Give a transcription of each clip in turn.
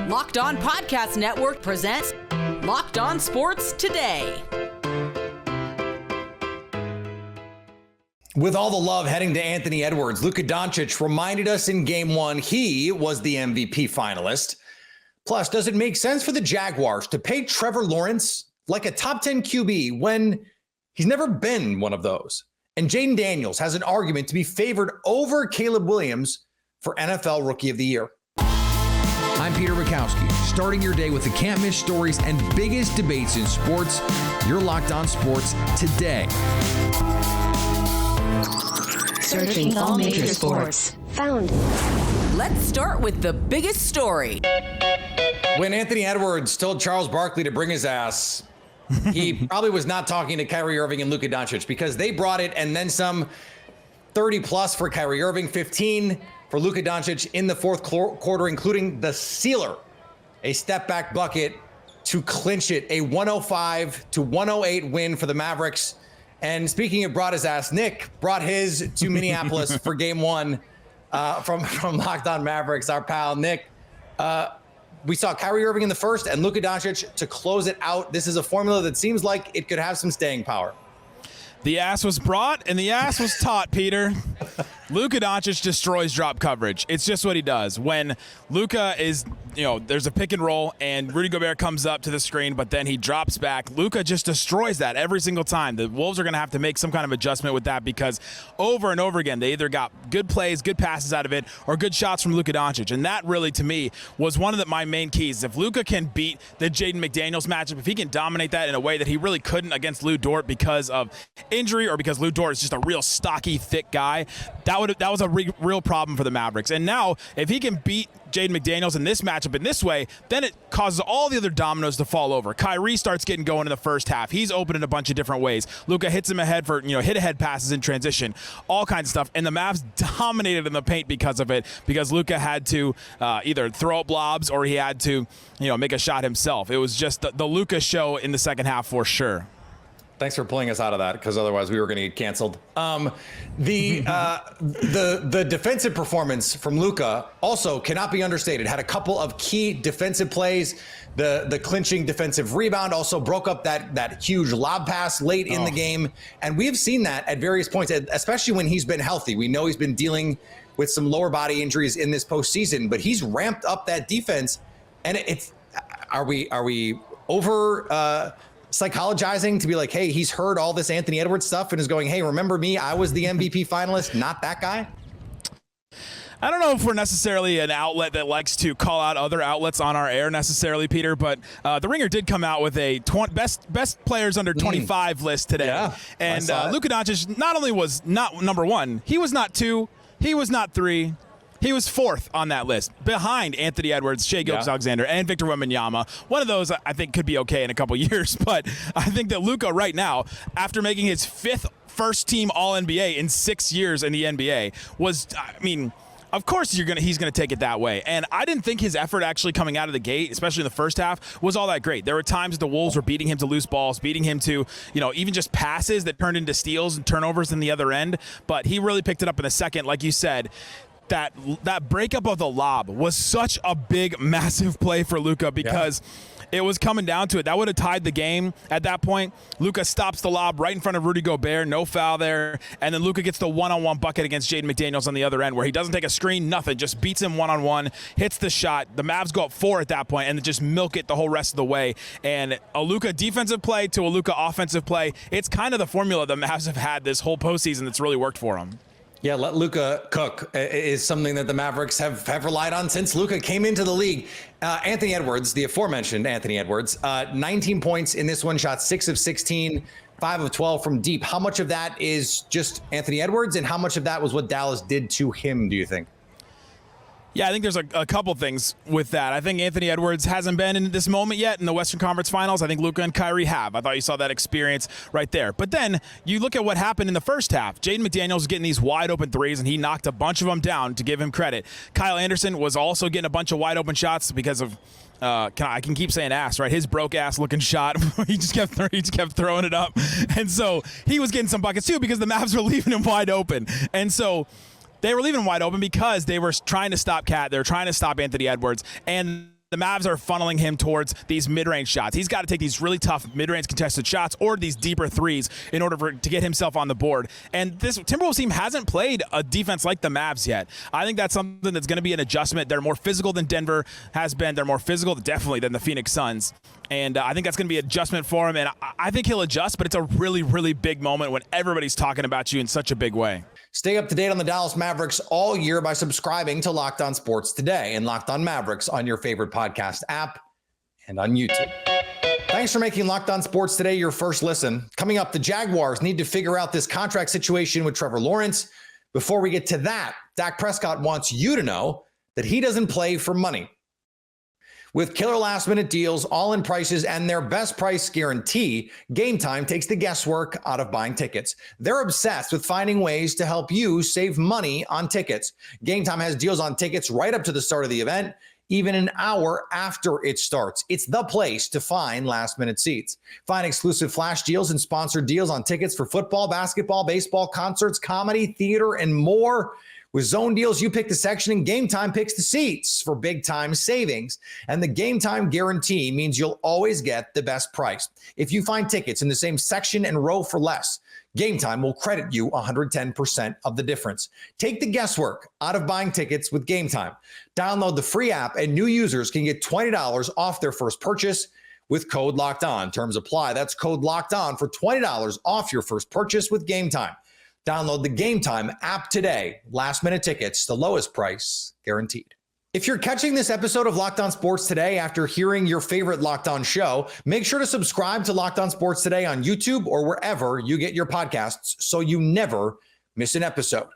Locked On Podcast Network presents Locked On Sports Today. With all the love heading to Anthony Edwards, Luka Doncic reminded us in Game 1 he was the MVP finalist. Plus, does it make sense for the Jaguars to pay Trevor Lawrence like a top 10 QB when he's never been one of those? And Jayden Daniels has an argument to be favored over Caleb Williams for NFL Rookie of the Year. I'm Peter Bukowski, starting your day with the can't-miss stories and biggest debates in sports. You're Locked On Sports Today. Searching all major sports. Found. Let's start with the biggest story. When Anthony Edwards told Charles Barkley to bring his ass, he probably was not talking to Kyrie Irving and Luka Doncic, because they brought it and then some. 30 plus for Kyrie Irving, 15 for Luka Doncic in the fourth quarter, including the sealer, a step back bucket to clinch it, a 105-108 win for the Mavericks. And speaking of brought his ass, Nick brought his to Minneapolis for Game 1 from Locked On Mavericks, our pal Nick. We saw Kyrie Irving in the first and Luka Doncic to close it out. This is a formula that seems like it could have some staying power. The ass was brought and the ass was taught, Peter. Luka Doncic destroys drop coverage. It's just what he does. When Luka is, there's a pick and roll and Rudy Gobert comes up to the screen, but then he drops back. Luka just destroys that every single time. The Wolves are going to have to make some kind of adjustment with that, because over and over again, they either got good plays, good passes out of it, or good shots from Luka Doncic. And that really, to me, was one of my main keys. If Luka can beat the Jayden McDaniels matchup, if he can dominate that in a way that he really couldn't against Lou Dort because of injury or because Lou Dort is just a real stocky, thick guy, that was a real problem for the Mavericks. And now, if he can beat Jayden McDaniels in this matchup in this way, then it causes all the other dominoes to fall over. Kyrie starts getting going in the first half. He's open in a bunch of different ways. Luka hits him ahead for, hit-ahead passes in transition, all kinds of stuff. And the Mavs dominated in the paint because of it, because Luka had to either throw up lobs or he had to, make a shot himself. It was just the Luka show in the second half for sure. Thanks for pulling us out of that, because otherwise we were going to get canceled. The defensive performance from Luka also cannot be understated. Had a couple of key defensive plays. The clinching defensive rebound also broke up that huge lob pass late in the game. And we've seen that at various points, especially when he's been healthy. We know he's been dealing with some lower body injuries in this postseason, but he's ramped up that defense. And are we over psychologizing to be like, hey, he's heard all this Anthony Edwards stuff and is going, hey, remember me? I was the MVP finalist, not that guy. I don't know if we're necessarily an outlet that likes to call out other outlets on our air necessarily, Peter, but The Ringer did come out with a best players under 25 list today. Yeah, and Luka Doncic not only was not number one, he was not two, he was not three. He was fourth on that list, behind Anthony Edwards, Shai Gilgeous-Alexander, and Victor Wembanyama. One of those I think could be okay in a couple years, but I think that Luka right now, after making his fifth first-team All-NBA in 6 years in the NBA, of course he's going to take it that way. And I didn't think his effort actually coming out of the gate, especially in the first half, was all that great. There were times the Wolves were beating him to loose balls, beating him to, even just passes that turned into steals and turnovers in the other end. But he really picked it up in the second, like you said. That breakup of the lob was such a big, massive play for Luka, because it was coming down to it. That would have tied the game at that point. Luka stops the lob right in front of Rudy Gobert, no foul there, and then Luka gets the one-on-one bucket against Jayden McDaniels on the other end, where he doesn't take a screen, nothing, just beats him one-on-one, hits the shot. The Mavs go up 4 at that point, and then just milk it the whole rest of the way. And a Luka defensive play to a Luka offensive play, it's kind of the formula the Mavs have had this whole postseason that's really worked for them. Yeah, let Luka cook is something that the Mavericks have relied on since Luka came into the league. Anthony Edwards, the aforementioned Anthony Edwards, 19 points in this one, shot 6 of 16, 5 of 12 from deep. How much of that is just Anthony Edwards, and how much of that was what Dallas did to him, do you think? Yeah, I think there's a couple things with that. I think Anthony Edwards hasn't been in this moment yet in the Western Conference Finals. I think Luka and Kyrie have. I thought you saw that experience right there. But then you look at what happened in the first half. Jayden McDaniels was getting these wide open threes, and he knocked a bunch of them down, to give him credit. Kyle Anderson was also getting a bunch of wide open shots because of I can keep saying ass, right? His broke ass looking shot. he just kept throwing it up. And so he was getting some buckets too, because the Mavs were leaving him wide open. And so they were leaving him wide open because they were trying to stop Cat. They were trying to stop Anthony Edwards. And the Mavs are funneling him towards these mid-range shots. He's got to take these really tough mid-range contested shots or these deeper threes in order to get himself on the board. And this Timberwolves team hasn't played a defense like the Mavs yet. I think that's something that's going to be an adjustment. They're more physical than Denver has been. They're more physical, definitely, than the Phoenix Suns. And I think that's going to be an adjustment for him. And I think he'll adjust, but it's a really, really big moment when everybody's talking about you in such a big way. Stay up to date on the Dallas Mavericks all year by subscribing to Locked On Sports Today and Locked On Mavericks on your favorite podcast app and on YouTube. Thanks for making Locked On Sports Today your first listen. Coming up, the Jaguars need to figure out this contract situation with Trevor Lawrence. Before we get to that, Dak Prescott wants you to know that he doesn't play for money. With killer last-minute deals, all-in prices, and their best price guarantee, Game Time takes the guesswork out of buying tickets. They're obsessed with finding ways to help you save money on tickets. Game Time has deals on tickets right up to the start of the event, even an hour after it starts. It's the place to find last-minute seats. Find exclusive flash deals and sponsored deals on tickets for football, basketball, baseball, concerts, comedy, theater, and more. With zone deals, you pick the section and Game Time picks the seats for big time savings. And the Game Time guarantee means you'll always get the best price. If you find tickets in the same section and row for less, Game Time will credit you 110% of the difference. Take the guesswork out of buying tickets with Game Time. Download the free app and new users can get $20 off their first purchase with code Locked On. Terms apply. That's code Locked On for $20 off your first purchase with Game Time. Download the Game Time app today. Last minute tickets, the lowest price guaranteed. If you're catching this episode of Locked On Sports Today after hearing your favorite Locked On show, make sure to subscribe to Locked On Sports Today on YouTube or wherever you get your podcasts so you never miss an episode.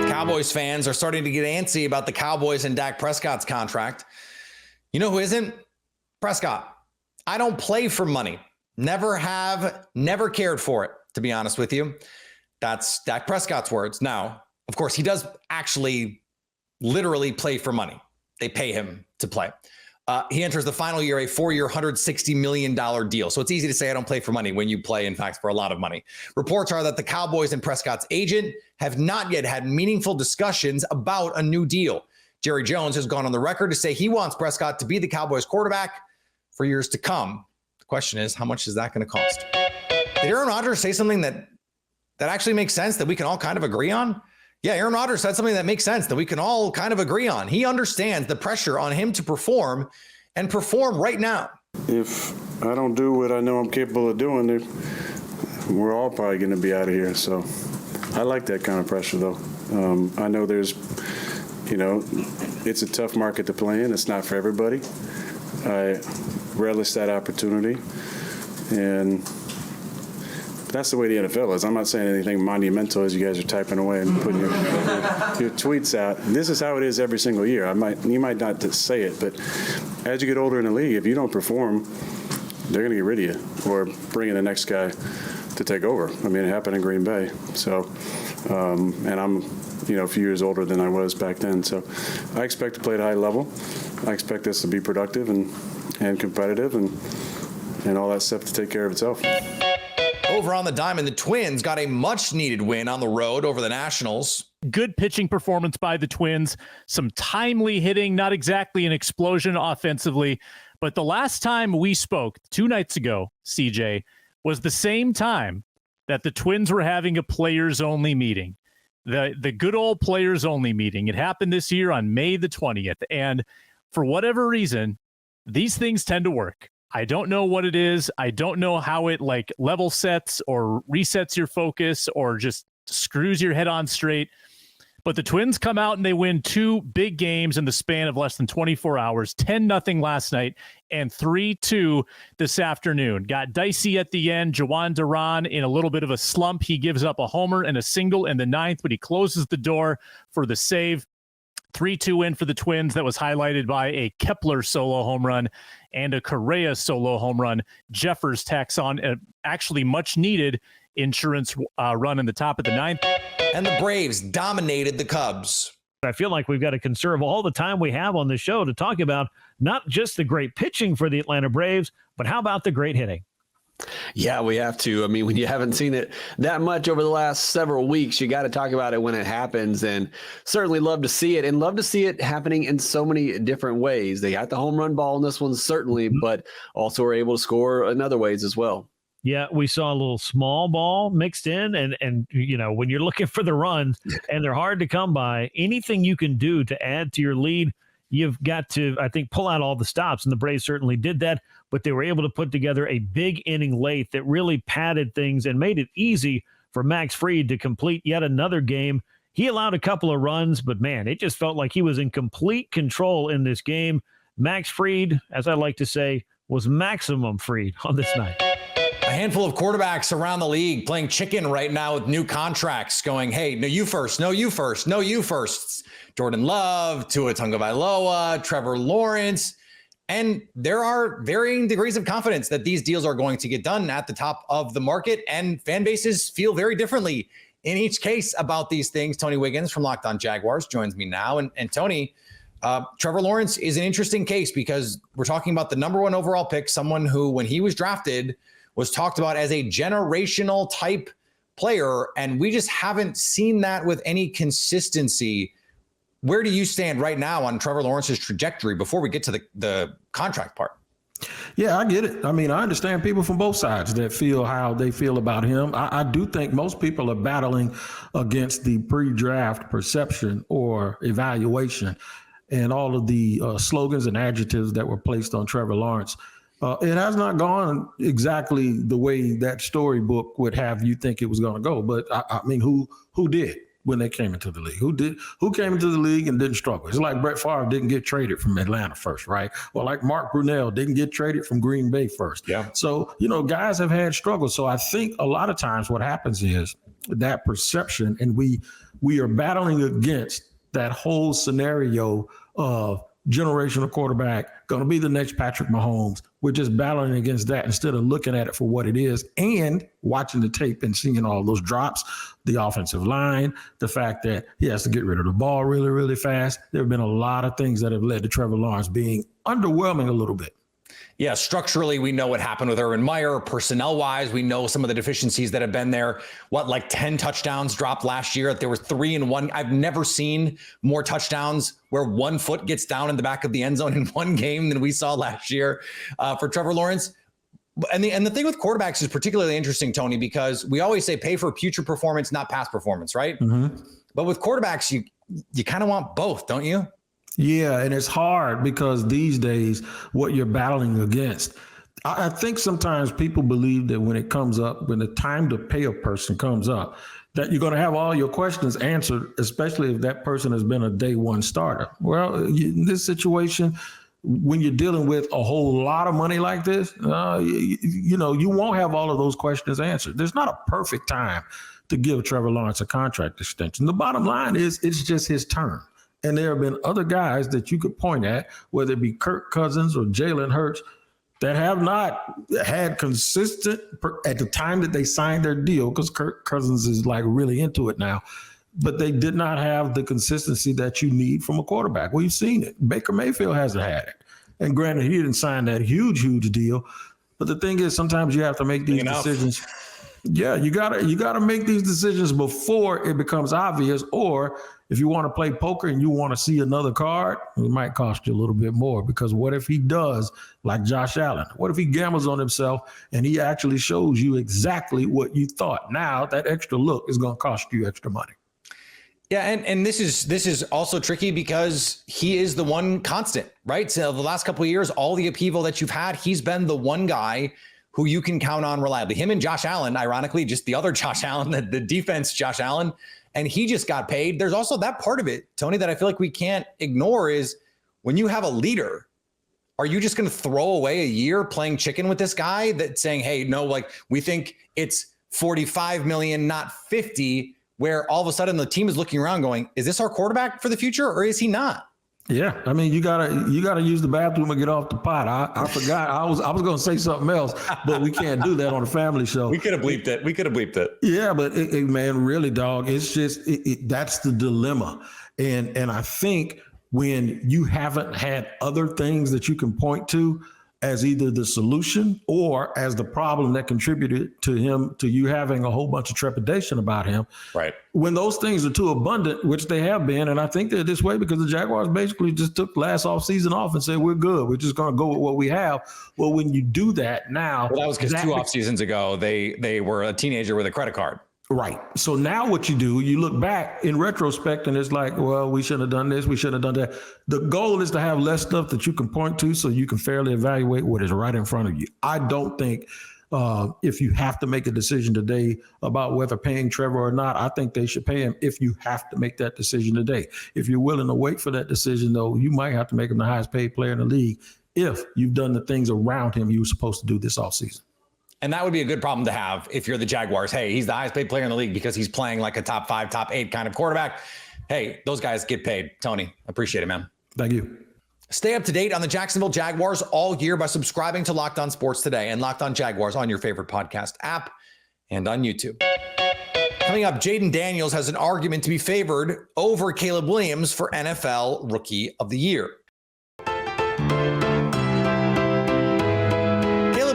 Cowboys fans are starting to get antsy about the Cowboys and Dak Prescott's contract. You know who isn't? Prescott. I don't play for money. Never have, never cared for it, to be honest with you. That's Dak Prescott's words. Now, of course, he does actually literally play for money. They pay him to play. He enters the final year, a 4-year, $160 million deal. So it's easy to say I don't play for money when you play, in fact, for a lot of money. Reports are that the Cowboys and Prescott's agent have not yet had meaningful discussions about a new deal. Jerry Jones has gone on the record to say he wants Prescott to be the Cowboys quarterback for years to come. The question is, how much is that going to cost? Did Aaron Rodgers say something that actually makes sense that we can all kind of agree on? Yeah, Aaron Rodgers said something that makes sense that we can all kind of agree on. He understands the pressure on him to perform and perform right now. If I don't do what I know I'm capable of doing, we're all probably going to be out of here. So I like that kind of pressure, though. I know there's, it's a tough market to play in. It's not for everybody. I relish that opportunity, and that's the way the NFL is. I'm not saying anything monumental as you guys are typing away and putting your tweets out. This is how it is every single year. You might not say it, but as you get older in the league, if you don't perform, they're going to get rid of you or bring in the next guy to take over. I mean, it happened in Green Bay. So, and I'm, a few years older than I was back then. So I expect to play at a high level. I expect this to be productive and competitive and all that stuff to take care of itself. Over on the diamond, the Twins got a much-needed win on the road over the Nationals. Good pitching performance by the Twins. Some timely hitting, not exactly an explosion offensively. But the last time we spoke, 2 nights ago, CJ, was the same time that the Twins were having a players-only meeting. The good old players-only meeting. It happened this year on May the 20th. And for whatever reason, these things tend to work. I don't know what it is. I don't know how it level sets or resets your focus or just screws your head on straight. But the Twins come out and they win 2 big games in the span of less than 24 hours, 10-0 last night and 3-2 this afternoon. Got dicey at the end. Jawan Duran in a little bit of a slump. He gives up a homer and a single in the 9th, but he closes the door for the save. 3-2 win for the Twins. That was highlighted by a Kepler solo home run and a Correa solo home run. Jeffers tacks on a actually much needed insurance run in the top of the 9th. And the Braves dominated the Cubs. I feel like we've got to conserve all the time we have on the show to talk about not just the great pitching for the Atlanta Braves, but how about the great hitting? Yeah, we have to. I mean, when you haven't seen it that much over the last several weeks, you got to talk about it when it happens, and certainly love to see it, and love to see it happening in so many different ways. They got the home run ball in this one, certainly, but also were able to score in other ways as well. Yeah, we saw a little small ball mixed in, and you know, when you're looking for the runs and they're hard to come by, anything you can do to add to your lead, you've got to, I think, pull out all the stops, and the Braves certainly did that, but they were able to put together a big inning late that really padded things and made it easy for Max Fried to complete yet another game. He allowed a couple of runs, but man, it just felt like he was in complete control in this game. Max Fried, as I like to say, was maximum Fried on this night. A handful of quarterbacks around the league playing chicken right now with new contracts going, hey, no, you first, no, you first, no, you first. Jordan Love, Tua Tagovailoa, Trevor Lawrence. And there are varying degrees of confidence that these deals are going to get done at the top of the market, and fan bases feel very differently in each case about these things. Tony Wiggins from Locked On Jaguars joins me now. And Tony, Trevor Lawrence is an interesting case because we're talking about the number one overall pick, someone who, when he was drafted, was talked about as a generational type player, and we just haven't seen that with any consistency. Where do you stand right now on Trevor Lawrence's trajectory before we get to the contract part? Yeah, I get it. I mean, I understand people from both sides that feel how they feel about him. I do think most people are battling against the pre-draft perception or evaluation and all of the slogans and adjectives that were placed on Trevor Lawrence. It has not gone exactly the way that storybook would have you think it was going to go. But I mean, who did when they came into the league? Who came into the league and didn't struggle? It's like Brett Favre didn't get traded from Atlanta first, right? Or like Mark Brunell didn't get traded from Green Bay first. Yeah. So, you know, guys have had struggles. So I think a lot of times what happens is that perception, and we are battling against that whole scenario of generational quarterback, going to be the next Patrick Mahomes. We're just battling against that instead of looking at it for what it is and watching the tape and seeing all those drops, the offensive line, the fact that he has to get rid of the ball really, really fast. There have been a lot of things that have led to Trevor Lawrence being underwhelming a little bit. Yeah, structurally, we know what happened with Urban Meyer. Personnel-wise, we know some of the deficiencies that have been there. Like 10 touchdowns dropped last year. There were 3 in one. I've never seen more touchdowns where one foot gets down in the back of the end zone in one game than we saw last year for Trevor Lawrence. And the thing with quarterbacks is particularly interesting, Tony, because we always say pay for future performance, not past performance, right? Mm-hmm. But with quarterbacks, you kind of want both, don't you? Yeah, and it's hard because these days, what you're battling against, I think sometimes people believe that when it comes up, when the time to pay a person comes up, that you're going to have all your questions answered, especially if that person has been a day one starter. Well, in this situation, when you're dealing with a whole lot of money like this, you won't have all of those questions answered. There's not a perfect time to give Trevor Lawrence a contract extension. The bottom line is it's just his turn. And there have been other guys that you could point at, whether it be Kirk Cousins or Jalen Hurts, that have not had consistent at the time that they signed their deal, because Kirk Cousins is like really into it now, but they did not have the consistency that you need from a quarterback. We've seen it. Baker Mayfield hasn't had it. And granted, he didn't sign that huge deal. But the thing is, sometimes you have to make these decisions. Yeah, you gotta make these decisions before it becomes obvious, or if you want to play poker and you want to see another card, it might cost you a little bit more, because what if he does like Josh Allen? What if he gambles on himself and he actually shows you exactly what you thought? Now that extra look is going to cost you extra money. Yeah, and this is also tricky because he is the one constant, right? So the last couple of years, all the upheaval that you've had, he's been the one guy who you can count on reliably. Him and Josh Allen, ironically, just the other Josh Allen, the defense Josh Allen, and he just got paid. There's also that part of it, Tony, that I feel like we can't ignore is when you have a leader, are you just going to throw away a year playing chicken with this guy that's saying, hey, no, like we think it's 45 million, not 50, where all of a sudden the team is looking around going, is this our quarterback for the future or is he not? Yeah, I mean, you gotta use the bathroom and get off the pot. I forgot. I was going to say something else, but we can't do that on a family show. We could have bleeped it. Yeah, but man, really, dog, it's just that's the dilemma, and I think when you haven't had other things that you can point to as either the solution or as the problem that contributed to you having a whole bunch of trepidation about him. Right. When those things are too abundant, which they have been, and I think they're this way because the Jaguars basically just took last offseason off and said, we're good. We're just going to go with what we have. Well, when you do that now. Well, that was because 2 off seasons ago, they were a teenager with a credit card. Right. So now what you do, you look back in retrospect and it's like, well, we shouldn't have done this. We shouldn't have done that. The goal is to have less stuff that you can point to so you can fairly evaluate what is right in front of you. I don't think if you have to make a decision today about whether paying Trevor or not, I think they should pay him if you have to make that decision today. If you're willing to wait for that decision, though, you might have to make him the highest paid player in the league if you've done the things around him you were supposed to do this offseason. And that would be a good problem to have if you're the Jaguars. Hey, he's the highest paid player in the league because he's playing like a top 5, top 8 kind of quarterback. Hey, those guys get paid. Tony, appreciate it, man. Thank you. Stay up to date on the Jacksonville Jaguars all year by subscribing to Locked On Sports Today and Locked On Jaguars on your favorite podcast app and on YouTube. Coming up, Jayden Daniels has an argument to be favored over Caleb Williams for NFL Rookie of the Year.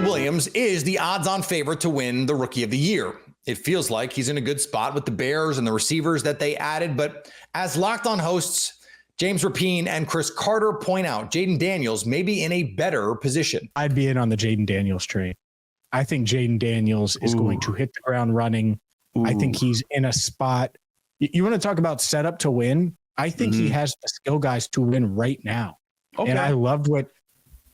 Williams is the odds-on favorite to win the Rookie of the Year. It feels like he's in a good spot with the Bears and the receivers that they added, but as Locked On hosts James Rapine and Chris Carter point out, Jayden Daniels may be in a better position. I'd be in on the Jayden Daniels train. I think Jayden Daniels is going to hit the ground running. I think he's in a spot. You want to talk about set up to win? I think he has the skill guys to win right now. Okay. And I loved what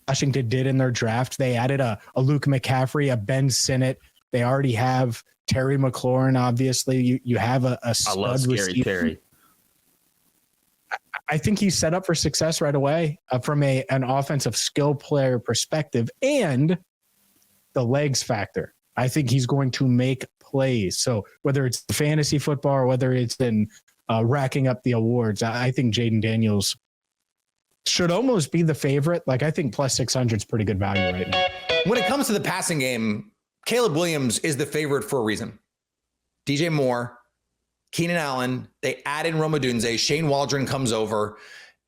Washington did in their draft. They added a Luke McCaffrey, a Ben Sinnott. They already have Terry McLaurin, obviously. You have a stud I love scary Terry. I think he's set up for success right away from an offensive skill player perspective and the legs factor. I think he's going to make plays. So whether it's fantasy football or whether it's in racking up the awards, I think Jayden Daniels should almost be the favorite. Like, I think plus 600 is pretty good value right now. When it comes to the passing game, Caleb Williams is the favorite for a reason. DJ Moore, Keenan Allen, they add in Rome Odunze, Shane Waldron comes over,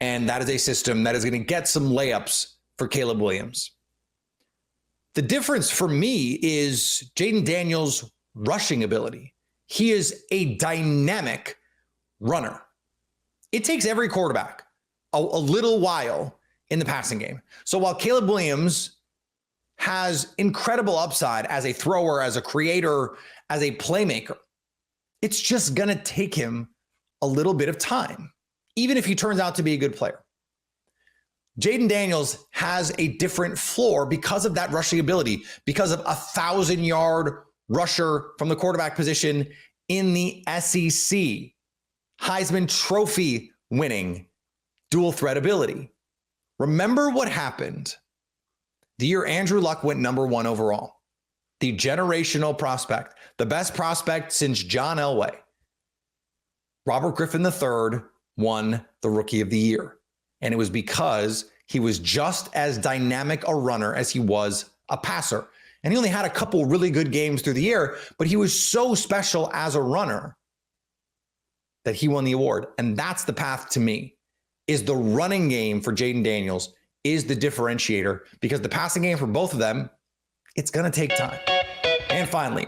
and that is a system that is going to get some layups for Caleb Williams. The difference for me is Jayden Daniels' rushing ability. He is a dynamic runner. It takes every quarterback a little while in the passing game. So while Caleb Williams has incredible upside as a thrower, as a creator, as a playmaker, it's just going to take him a little bit of time, even if he turns out to be a good player. Jayden Daniels has a different floor because of that rushing ability, because of 1,000-yard rusher from the quarterback position in the SEC, Heisman Trophy winning dual threat ability. Remember what happened the year Andrew Luck went number 1 overall. The generational prospect, the best prospect since John Elway. Robert Griffin III won the Rookie of the Year. And it was because he was just as dynamic a runner as he was a passer. And he only had a couple really good games through the year, but he was so special as a runner that he won the award. And that's the path to me, is the running game for Jayden Daniels is the differentiator, because the passing game for both of them, it's going to take time. And finally,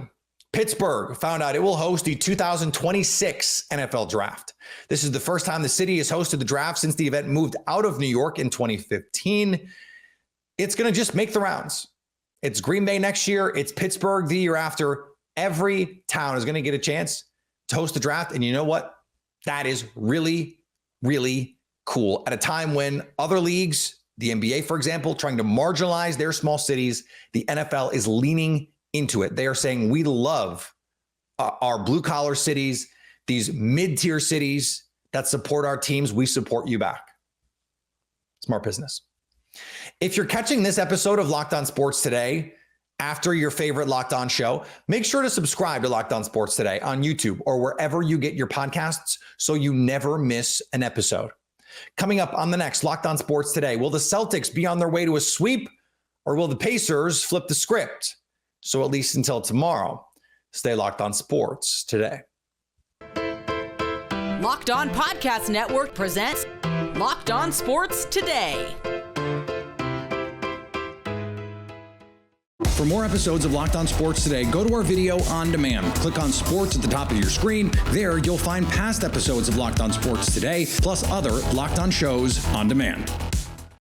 Pittsburgh found out it will host the 2026 NFL Draft. This is the first time the city has hosted the draft since the event moved out of New York in 2015. It's going to just make the rounds. It's Green Bay next year. It's Pittsburgh the year after. Every town is going to get a chance to host the draft. And you know what? That is really, really cool. At a time when other leagues, the NBA, for example, trying to marginalize their small cities, the NFL is leaning into it. They are saying, we love our blue collar cities, these mid-tier cities that support our teams. We support you back. Smart business. If you're catching this episode of Locked On Sports Today after your favorite Locked On show, make sure to subscribe to Locked On Sports Today on YouTube or wherever you get your podcasts so you never miss an episode. Coming up on the next Locked On Sports Today, will the Celtics be on their way to a sweep, or will the Pacers flip the script? So at least until tomorrow, stay locked on sports today. Locked On Podcast Network presents Locked On Sports Today. For more episodes of Locked On Sports Today, go to our video on demand. Click on Sports at the top of your screen. There, you'll find past episodes of Locked On Sports Today, plus other Locked On shows on demand.